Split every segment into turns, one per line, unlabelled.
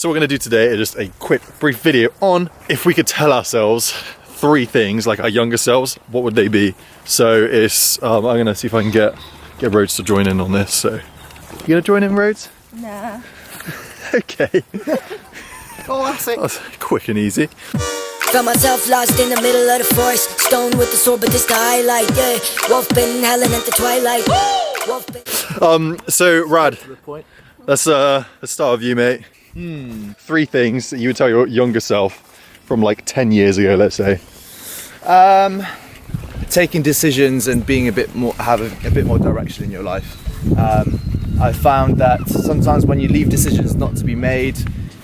So what we're going to do today is just a quick, brief video on if we could tell ourselves 3 things, like our younger selves, what would they be? So it's, I'm going to see if I can get Rhodes to join in on this. So, you going to join in, Rhodes?
Nah.
Okay.
Oh, that's it.
That's quick and easy.
Found myself lost in the middle of the forest, stone with the sword, but this the highlight. Yeah, wolf been howling at the twilight.
So Rad, let's start with you, mate. 3 things that you would tell your younger self from like 10 years ago, let's say.
Taking decisions and being a bit more, having a bit more direction in your life. I found that sometimes when you leave decisions not to be made,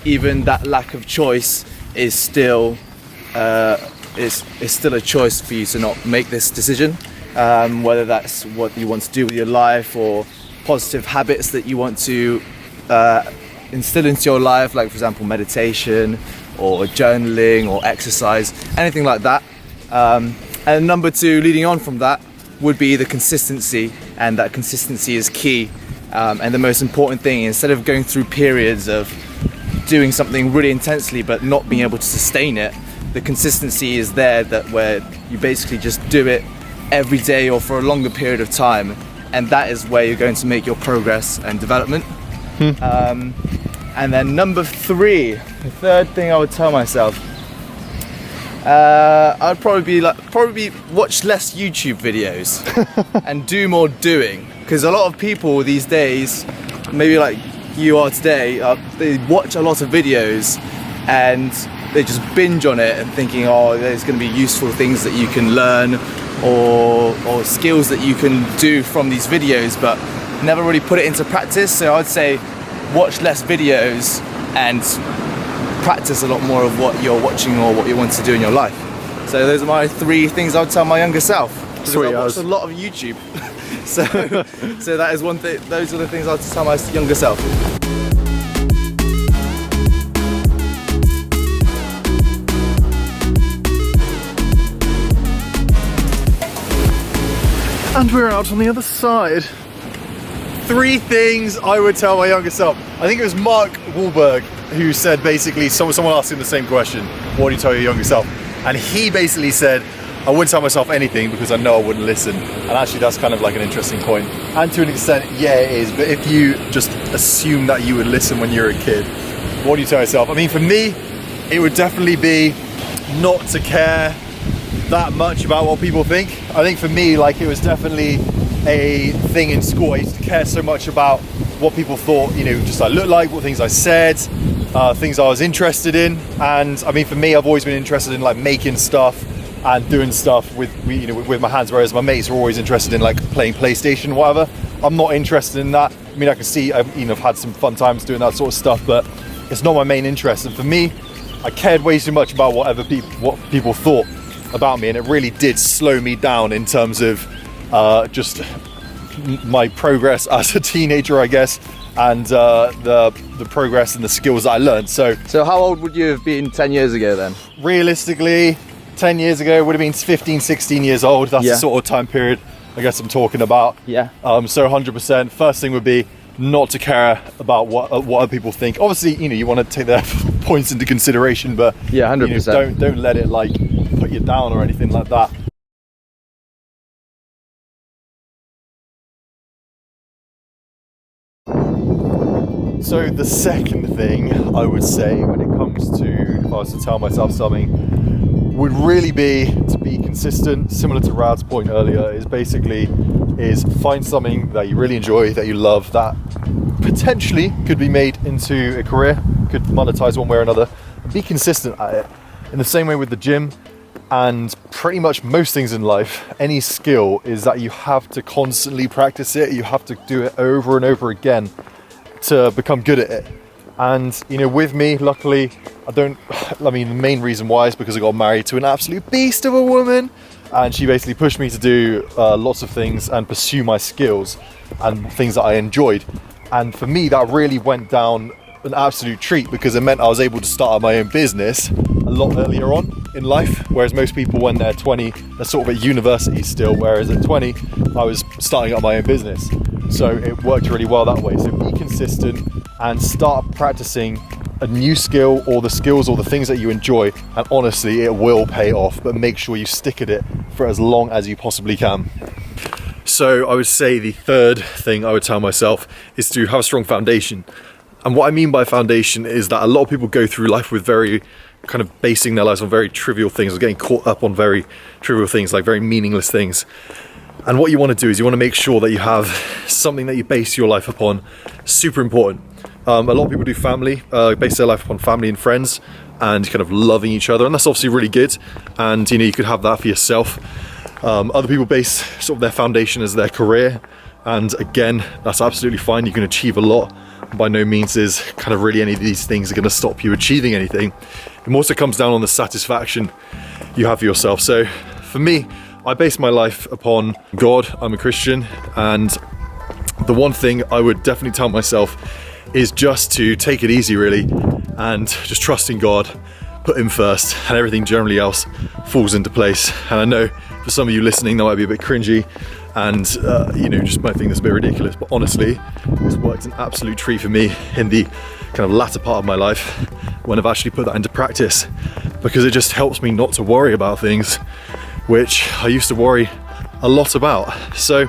even that lack of choice is still still a choice for you to not make this decision. Whether that's what you want to do with your life or positive habits that you want to instill into your life, like for example meditation or journaling or exercise, anything like that. And number 2, leading on from that, would be the consistency, and that consistency is key. And the most important thing, instead of going through periods of doing something really intensely but not being able to sustain it, the consistency is there, that where you basically just do it every day or for a longer period of time, and that is where you're going to make your progress and development. And then number 3, the third thing I would tell myself, I'd probably watch less YouTube videos and do more doing, because a lot of people these days, maybe like you are today, they watch a lot of videos and they just binge on it and thinking, oh, there's going to be useful things that you can learn or skills that you can do from these videos, but never really put it into practice. So I'd say watch less videos and practice a lot more of what you're watching or what you want to do in your life. So those are my 3 things I would tell my younger self.
Sweet.
I watched a lot of YouTube. so that is one thing. Those are the things I'd tell my younger self.
And we're out on the other side. 3 things I would tell my younger self. I think it was Mark Wahlberg who said, basically, someone asked him the same question, what do you tell your younger self? And he basically said, I wouldn't tell myself anything because I know I wouldn't listen. And actually that's kind of like an interesting point. And to an extent, yeah, it is. But if you just assume that you would listen when you're a kid, what do you tell yourself? I mean, for me, it would definitely be not to care that much about what people think. I think for me, like, it was definitely a thing in school. I used to care so much about what people thought, you know, just I looked like, what things I said, things I was interested in. And I mean, for me, I've always been interested in like making stuff and doing stuff with my hands, whereas my mates are always interested in like playing PlayStation, whatever. I'm not interested in that. I mean, I can see I've had some fun times doing that sort of stuff, but it's not my main interest. And for me, I cared way too much about what people thought about me, and it really did slow me down in terms of just my progress as a teenager, I guess, and the progress and the skills that I learned. So
how old would you have been 10 years ago then?
Realistically, 10 years ago would have been 15, 16 years old. That's the sort of time period I guess I'm talking about.
Yeah.
So 100%. First thing would be not to care about what other people think. Obviously, you want to take their points into consideration, but
yeah, 100%.
Don't let it like put you down or anything like that. So the second thing I would say when it comes to, if I was to tell myself something, would really be to be consistent. Similar to Rad's point earlier, is find something that you really enjoy, that you love, that potentially could be made into a career, could monetize one way or another, and be consistent at it. In the same way with the gym and pretty much most things in life, any skill is that you have to constantly practice it. You have to do it over and over again to become good at it. And with me, luckily, the main reason why is because I got married to an absolute beast of a woman, and she basically pushed me to do lots of things and pursue my skills and things that I enjoyed. And for me, that really went down an absolute treat, because it meant I was able to start up my own business a lot earlier on in life, whereas most people when they're 20, they're sort of at university still, whereas at 20, I was starting up my own business. So it worked really well that way. So be consistent and start practicing a new skill or the skills or the things that you enjoy, and honestly, it will pay off, but make sure you stick at it for as long as you possibly can. So I would say the third thing I would tell myself is to have a strong foundation. And what I mean by foundation is that a lot of people go through life with very kind of basing their lives on very trivial things, or getting caught up on very trivial things, like very meaningless things. And what you want to do is you want to make sure that you have something that you base your life upon. Super important. A lot of people do family, base their life upon family and friends and kind of loving each other, and that's obviously really good. And you could have that for yourself. Other people base sort of their foundation as their career, and again, that's absolutely fine. You can achieve a lot. By no means is kind of really any of these things are going to stop you achieving anything. It more so comes down on the satisfaction you have for yourself. So for me, I base my life upon God. I'm a Christian, and the one thing I would definitely tell myself is just to take it easy, really, and just trust in God, put Him first, and everything generally else falls into place. And I know for some of you listening, that might be a bit cringy, and just might think that's a bit ridiculous, but honestly, it's worked an absolute treat for me in the kind of latter part of my life when I've actually put that into practice, because it just helps me not to worry about things which I used to worry a lot about. So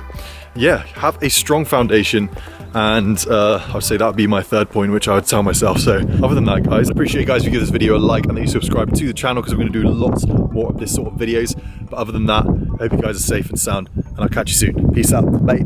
yeah, have a strong foundation, and I would say that would be my third point, which I would tell myself. So other than that, guys, I appreciate you guys if you give this video a like and that you subscribe to the channel, because we're going to do lots more of this sort of videos. But other than that, I hope you guys are safe and sound, and I'll catch you soon. Peace out. Bye.